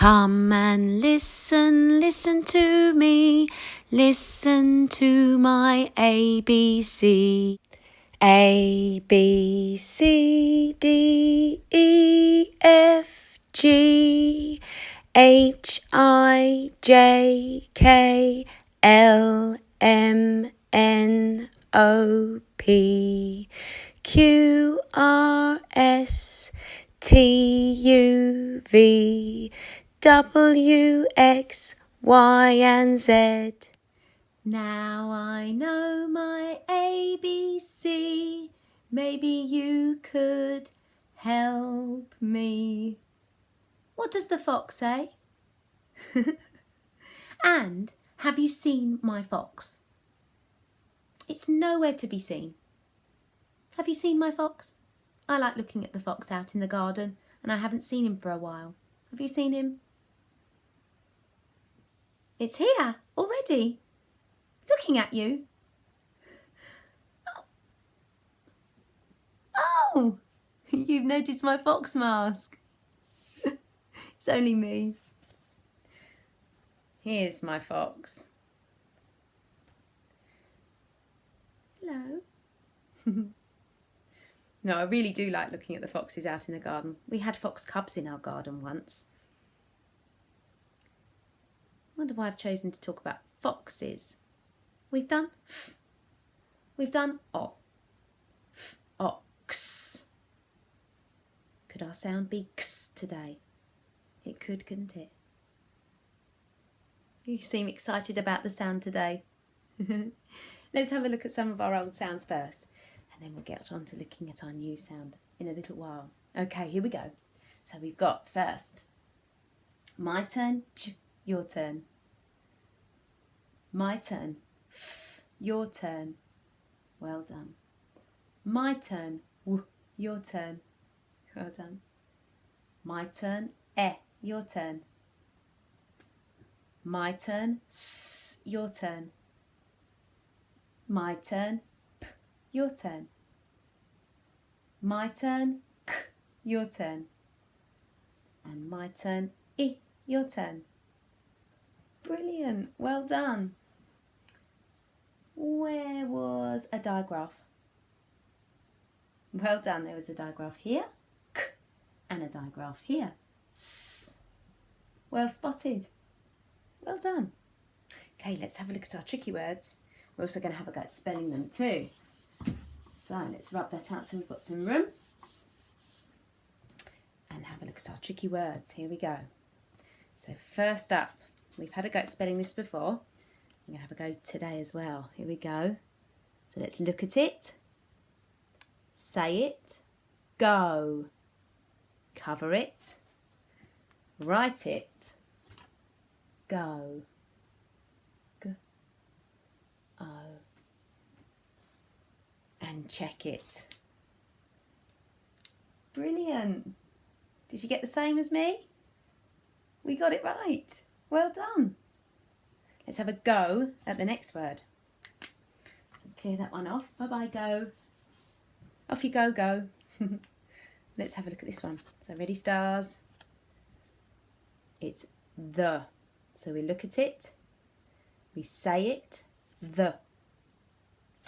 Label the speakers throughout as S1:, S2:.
S1: Come and listen, listen to me, listen to my ABC. A, B, C, D, E, F, G, H, I, J, K, L, M, N, O, P, Q, R, S, T, U, V, W, X, Y, and Z. Now I know my ABC. Maybe you could help me. What does the fox say? And have you seen my fox? It's nowhere to be seen. Have you seen my fox? I like looking at the fox out in the garden, and I haven't seen him for a while. Have you seen him? It's here already, looking at you. Oh, you've noticed my fox mask. It's only me. Here's my fox. Hello. No, I really do like looking at the foxes out in the garden. We had fox cubs in our garden once. I wonder why I've chosen to talk about foxes. We've done f. We've done o. F, ox. Could our sound be x today? It could, couldn't it? You seem excited about the sound today. Let's have a look at some of our old sounds first, and then we'll get on to looking at our new sound in a little while. Okay, here we go. So we've got first, my turn, ch, your turn. My turn, f, your turn. Well done. My turn, w, your turn. Well done. My turn, e, your turn. My turn, s, your turn. My turn, p, your turn. My turn, k, your turn. And my turn, I, your turn. Brilliant, well done. Where was a digraph? Well done, there was a digraph here, k, and a digraph here, s. Well spotted. Well done. Okay, let's have a look at our tricky words. We're also going to have a go at spelling them too. So let's rub that out so we've got some room. And have a look at our tricky words. Here we go. So first up, we've had a go at spelling this before. I'm going to have a go today as well. Here we go. So let's look at it. Say it. Go. Cover it. Write it. Go. G-O. And check it. Brilliant. Did you get the same as me? We got it right. Well done. Let's have a go at the next word. Clear that one off. Bye-bye, go. Off you go, go. Let's have a look at this one. So ready, stars? It's the. So we look at it. We say it. The.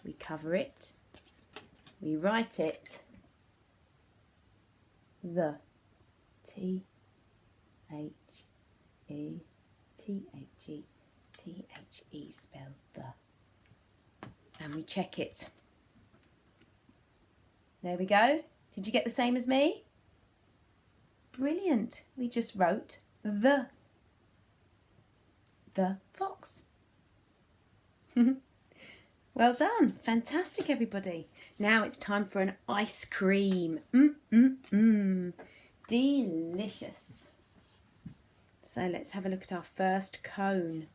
S1: We cover it. We write it. The. T-H-E. T-H-E. T-H-E spells the. And we check it. There we go. Did you get the same as me? Brilliant. We just wrote the fox. Well done. Fantastic, everybody. Now it's time for an ice cream. Delicious. So let's have a look at our first cone.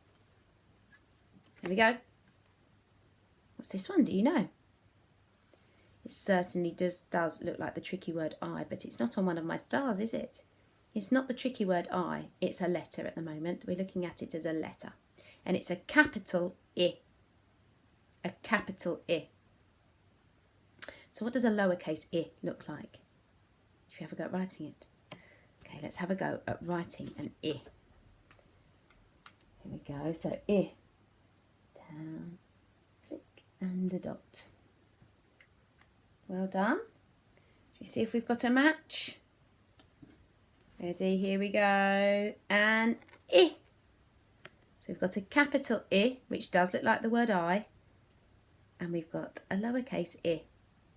S1: Here we go. What's this one? Do you know? It certainly does look like the tricky word I, but it's not on one of my stars, is it? It's not the tricky word I. It's a letter at the moment. We're looking at it as a letter. And it's a capital I. A capital I. So what does a lowercase I look like? Should we have a go at writing it? Okay, Okay, let's have a go at writing an I. Here we go. So I, down, click, and a dot. Well done. Should we see if we've got a match? Ready? Here we go. And I. So we've got a capital I, which does look like the word I, and we've got a lowercase I.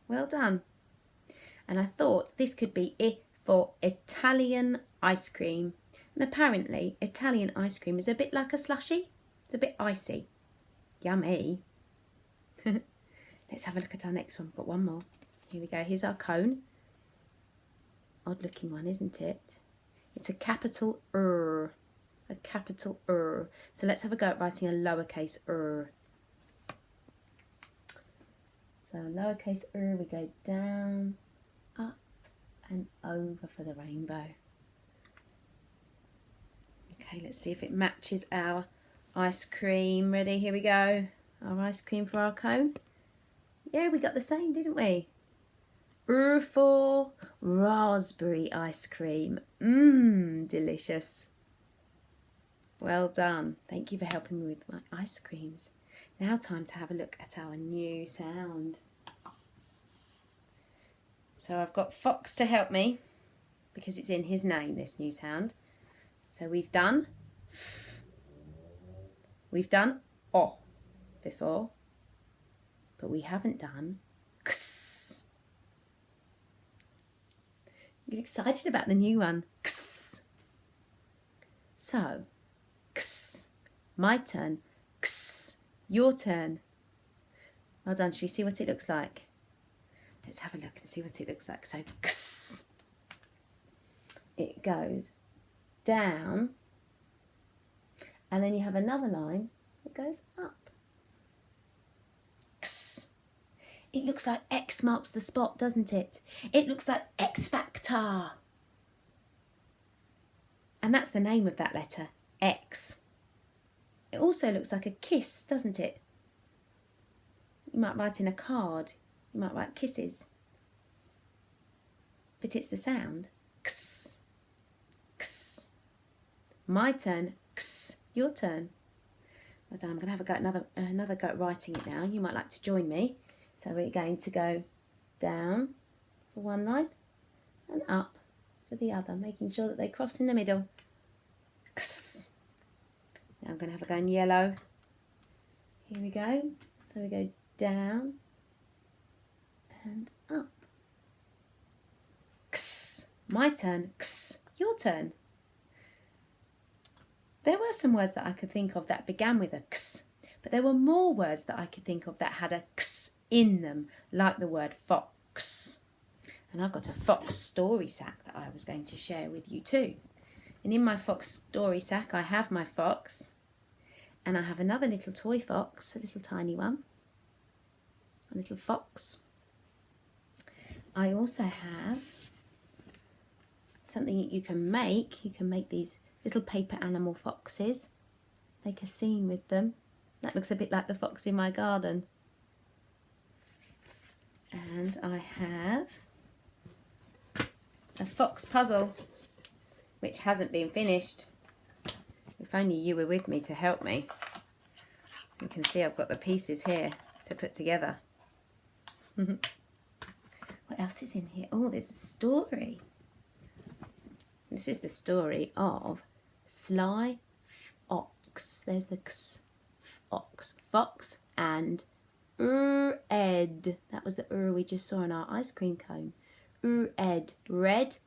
S1: Well done. And I thought this could be I for Italian ice cream. And apparently Italian ice cream is a bit like a slushie. It's a bit icy. Yummy. Let's have a look at our next one. We've got one more. Here we go. Here's our cone. Odd looking one, isn't it? It's a capital R. A capital R. So let's have a go at writing a lowercase r. So lowercase r, we go down, up, and over for the rainbow. Okay, let's see if it matches our ice cream. Ready? Here we go. Our ice cream for our cone. Yeah, we got the same, didn't we? R for raspberry ice cream. Mmm, delicious. Well done. Thank you for helping me with my ice creams. Now time to have a look at our new sound. So I've got Fox to help me because it's in his name, this new sound. So we've done F. We've done O before, but we haven't done X. He's excited about the new one. X. So, X. My turn. X. Your turn. Well done. Should we see what it looks like? Let's have a look and see what it looks like. So, X. It goes down, and then you have another line that goes up. X. It looks like X marks the spot, doesn't it? It looks like X Factor. And that's the name of that letter, X. It also looks like a kiss, doesn't it? You might write in a card. You might write kisses. But it's the sound. X. X. My turn. X. Your turn. Well done. I'm going to have a go another go at writing it now. You might like to join me. So we're going to go down for one line and up for the other, making sure that they cross in the middle. X. Now I'm going to have a go in yellow. Here we go. So we go down and up. X. My turn. X. Your turn. There were some words that I could think of that began with a X, but there were more words that I could think of that had a X in them, like the word fox. And I've got a fox story sack that I was going to share with you too. And in my fox story sack, I have my fox, and I have another little toy fox, a little tiny one, a little fox. I also have something that you can make. You can make these little paper animal foxes, make a scene with them. That looks a bit like the fox in my garden. And I have a fox puzzle, which hasn't been finished. If only you were with me to help me. You can see I've got the pieces here to put together. What else is in here? Oh, there's a story. This is the story of Sly Fox. There's the fox. Fox and Ed. That was the we just saw in our ice cream cone. Ed. Red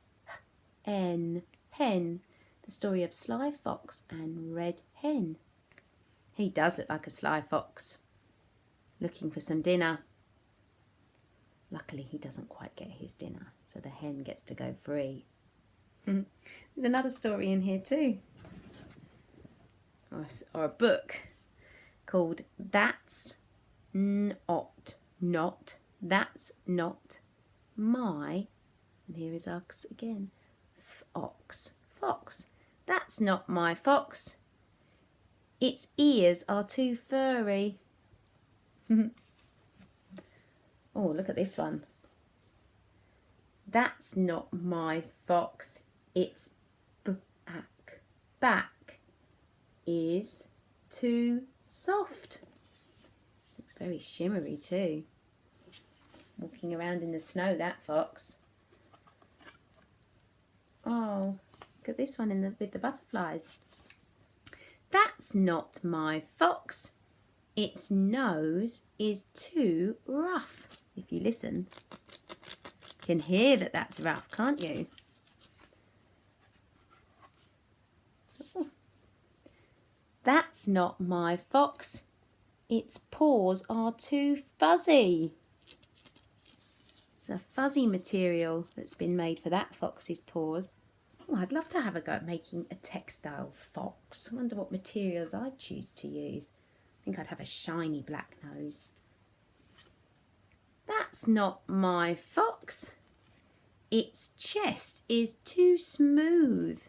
S1: hen. Hen. The story of Sly Fox and Red Hen. He does look like a sly fox, looking for some dinner. Luckily, he doesn't quite get his dinner, so the hen gets to go free. There's another story in here too, or a book called That's Not That's Not My, and here is ox again, fox. That's not my fox. Its ears are too furry. Oh, look at this one. That's not my fox. Its back is too soft. Looks very shimmery too. Walking around in the snow, that fox. Oh, look at this one with the butterflies. That's not my fox. Its nose is too rough. If you listen, you can hear that that's rough, can't you? Oh. That's not my fox. Its paws are too fuzzy. It's a fuzzy material that's been made for that fox's paws. Oh, I'd love to have a go at making a textile fox. I wonder what materials I'd choose to use. I think I'd have a shiny black nose. That's not my fox. Its chest is too smooth.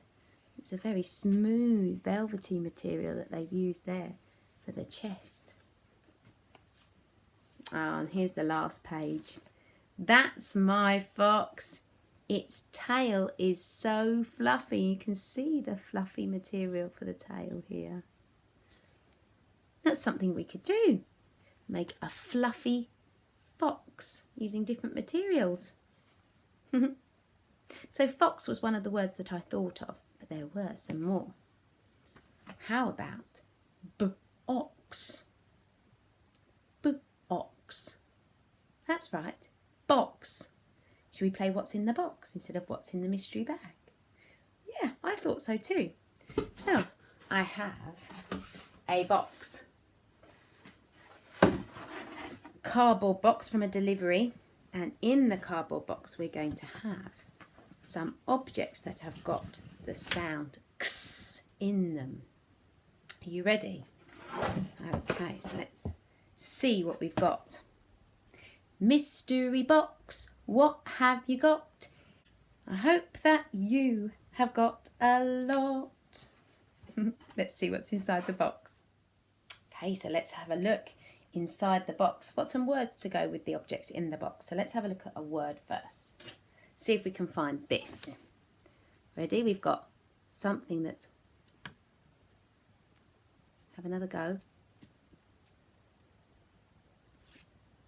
S1: It's a very smooth, velvety material that they've used there for the chest. Oh, and here's the last page. That's my fox. Its tail is so fluffy. You can see the fluffy material for the tail here. That's something we could do. Make a fluffy fox using different materials. So fox was one of the words that I thought of, but there were some more. How about b-ox? B-ox. That's right, box. Should we play what's in the box instead of what's in the mystery bag? Yeah, I thought so too. So I have a box. Cardboard box from a delivery, and in the cardboard box we're going to have some objects that have got the sound x in them. Are you ready? Okay, so let's see what we've got. Mystery box, what have you got? I hope that you have got a lot. Let's see what's inside the box. Okay, so let's have a look inside the box. I've got some words to go with the objects in the box. So let's have a look at a word first. See if we can find this. Ready? We've got something that's... Have another go.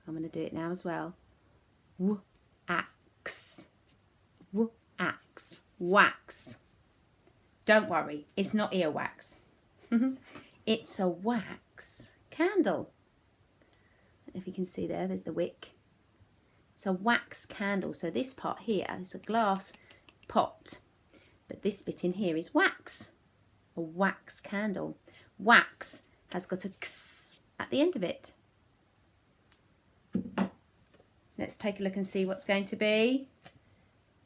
S1: I'm going to do it now as well. W-ax. W-ax. Wax. Don't worry, it's not earwax. It's a wax candle. I don't know if you can see there's the wick. It's a wax candle. So this part here is a glass pot, but this bit in here is wax. A wax candle. Wax has got a x at the end of it. Let's take a look and see what's going to be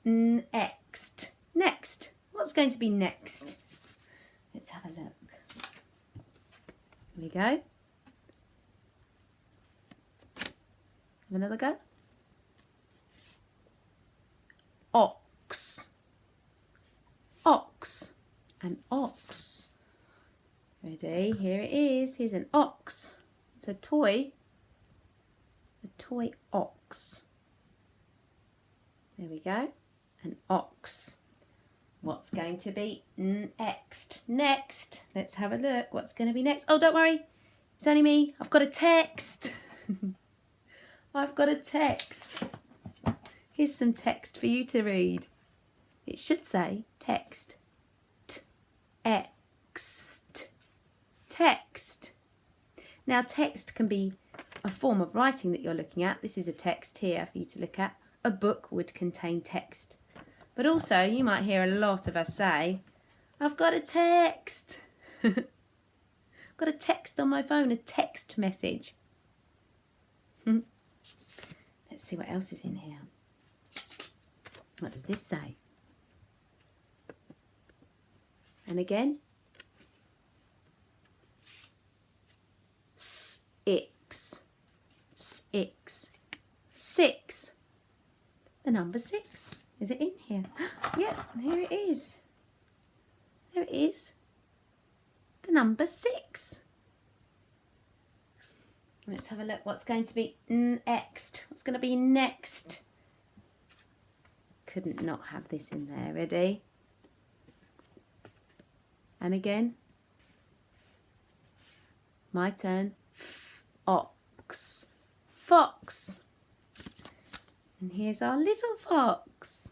S1: next. Next. What's going to be next? Let's have a look. Here we go. Have another go. Ox. Ox. An ox. Ready? Here it is. Here's an ox. It's a toy. A toy ox. There we go. An ox. What's going to be next? Next. Let's have a look. What's going to be next? Oh, don't worry. It's only me. I've got a text. I've got a text. Here's some text for you to read. It should say text. T-ext. Text. Now, text can be a form of writing that you're looking at. This is a text here for you to look at. A book would contain text. But also, you might hear a lot of us say, I've got a text. I've got a text on my phone, a text message. Let's see what else is in here. What does this say? And again. Six. Six. Six. The number 6. Is it in here? Yeah, here it is. There it is. The number 6. Let's have a look. What's going to be next? What's going to be next? Couldn't not have this in there. Ready? And again. My turn. Ox. Fox. And here's our little fox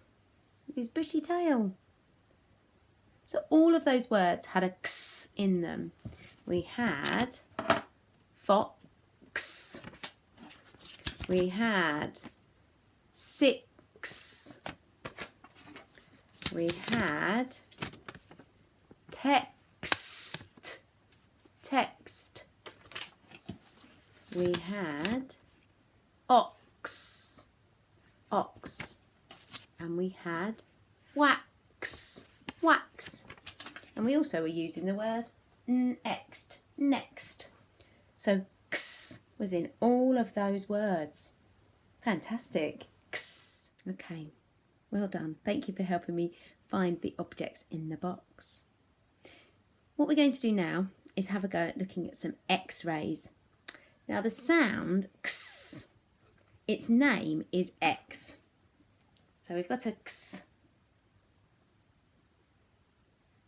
S1: with his bushy tail. So all of those words had a x in them. We had fox. We had six. We had text. Text. We had ox. Ox. And we had wax. Wax. And we also were using the word next. Next. So x was in all of those words. Fantastic. X. Okay. Well done. Thank you for helping me find the objects in the box. What we're going to do now is have a go at looking at some x-rays. Now the sound x, its name is x. So we've got a x.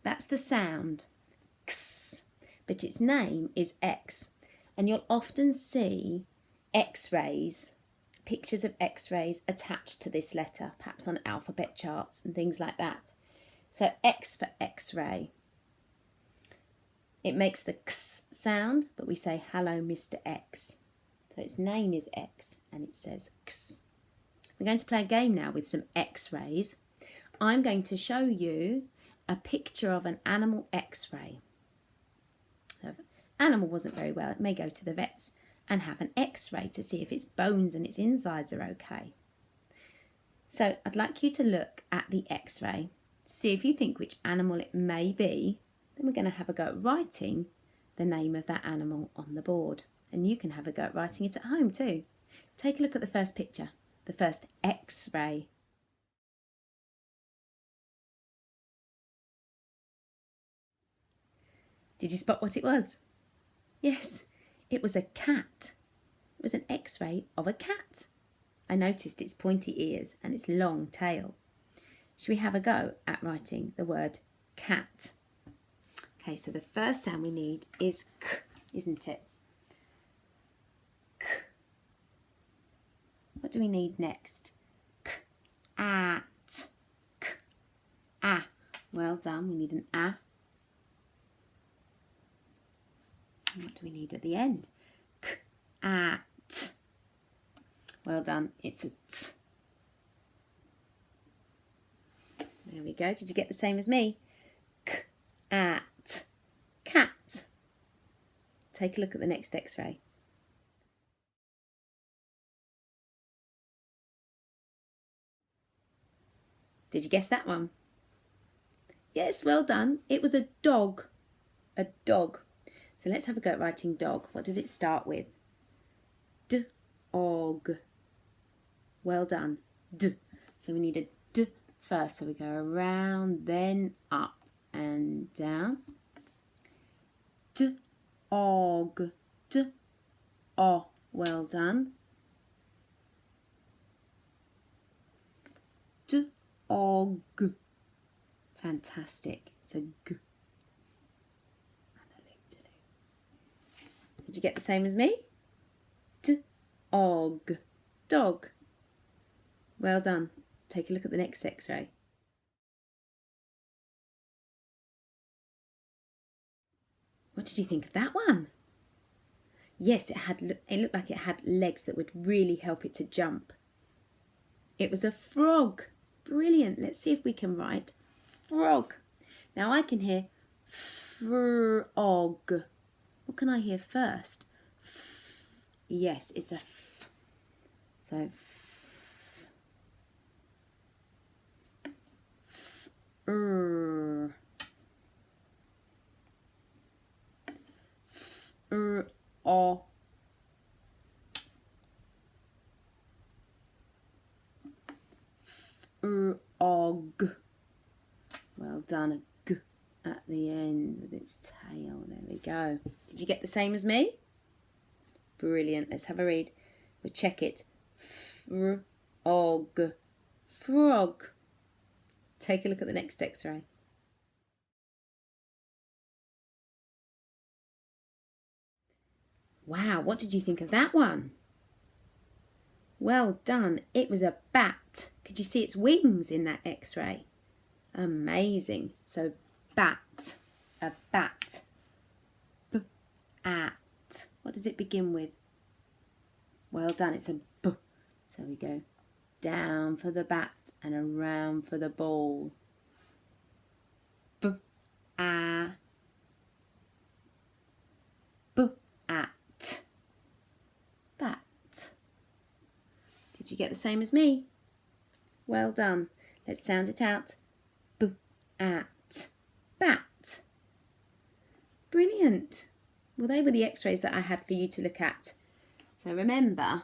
S1: That's the sound, x, but its name is x. And you'll often see x-rays, pictures of x-rays attached to this letter, perhaps on alphabet charts and things like that. So X for x-ray. It makes the x sound, but we say, hello, Mr. X. So its name is X and it says x. We're going to play a game now with some x-rays. I'm going to show you a picture of an animal x-ray. So if an animal wasn't very well, it may go to the vets and have an x-ray to see if its bones and its insides are okay. So I'd like you to look at the x-ray, see if you think which animal it may be. Then we're going to have a go at writing the name of that animal on the board. And you can have a go at writing it at home too. Take a look at the first picture, the first x-ray. Did you spot what it was? Yes, it was a cat. It was an x-ray of a cat. I noticed its pointy ears and its long tail. Should we have a go at writing the word cat? Okay, so the first sound we need is k, isn't it? K. What do we need next? K, at, k, ah. Well done, we need an ah. And what do we need at the end? K, at. Well done, it's a t. There we go. Did you get the same as me? K, at, cat. Take a look at the next x-ray. Did you guess that one? Yes, well done. It was a dog. A dog. So let's have a go at writing dog. What does it start with? D-og. Well done. D. So we need a D first. So we go around, then up and down. D-og. D-o. Well done. D-og. Fantastic. It's a G. And a little. Did you get the same as me? D-og. Dog. Well done. Take a look at the next x-ray. What did you think of that one? Yes, it looked like it had legs that would really help it to jump. It was a frog. Brilliant. Let's see if we can write frog. Now I can hear frog. What can I hear first? Yes, it's a f. So o. Og. Well done, a g at the end with its tail. There we go. Did you get the same as me? Brilliant. Let's have a read. We'll check it. Frog. Frog. Take a look at the next x-ray. Wow, what did you think of that one? Well done. It was a bat. Could you see its wings in that X-ray? Amazing. So bat, a bat. B-at. What does it begin with? Well done. It's a B. So we go down for the bat and around for the ball. B-a. B-at. Bat. Did you get the same as me? Well done. Let's sound it out. B-at. Bat. Brilliant. Well, they were the X-rays that I had for you to look at. So remember,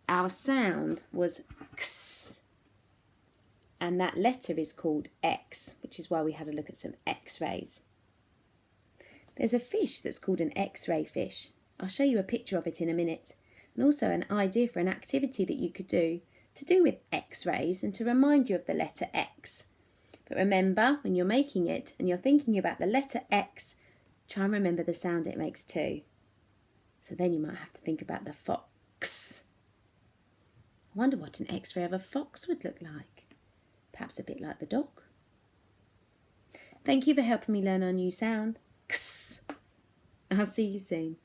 S1: our sound was X, and that letter is called X, which is why we had a look at some X-rays. There's a fish that's called an X-ray fish. I'll show you a picture of it in a minute, and also an idea for an activity that you could do to do with X-rays and to remind you of the letter X. But remember, when you're making it and you're thinking about the letter X, try and remember the sound it makes too. So then you might have to think about the fox. I wonder what an X-ray of a fox would look like. Perhaps a bit like the dog. Thank you for helping me learn our new sound. X. I'll see you soon.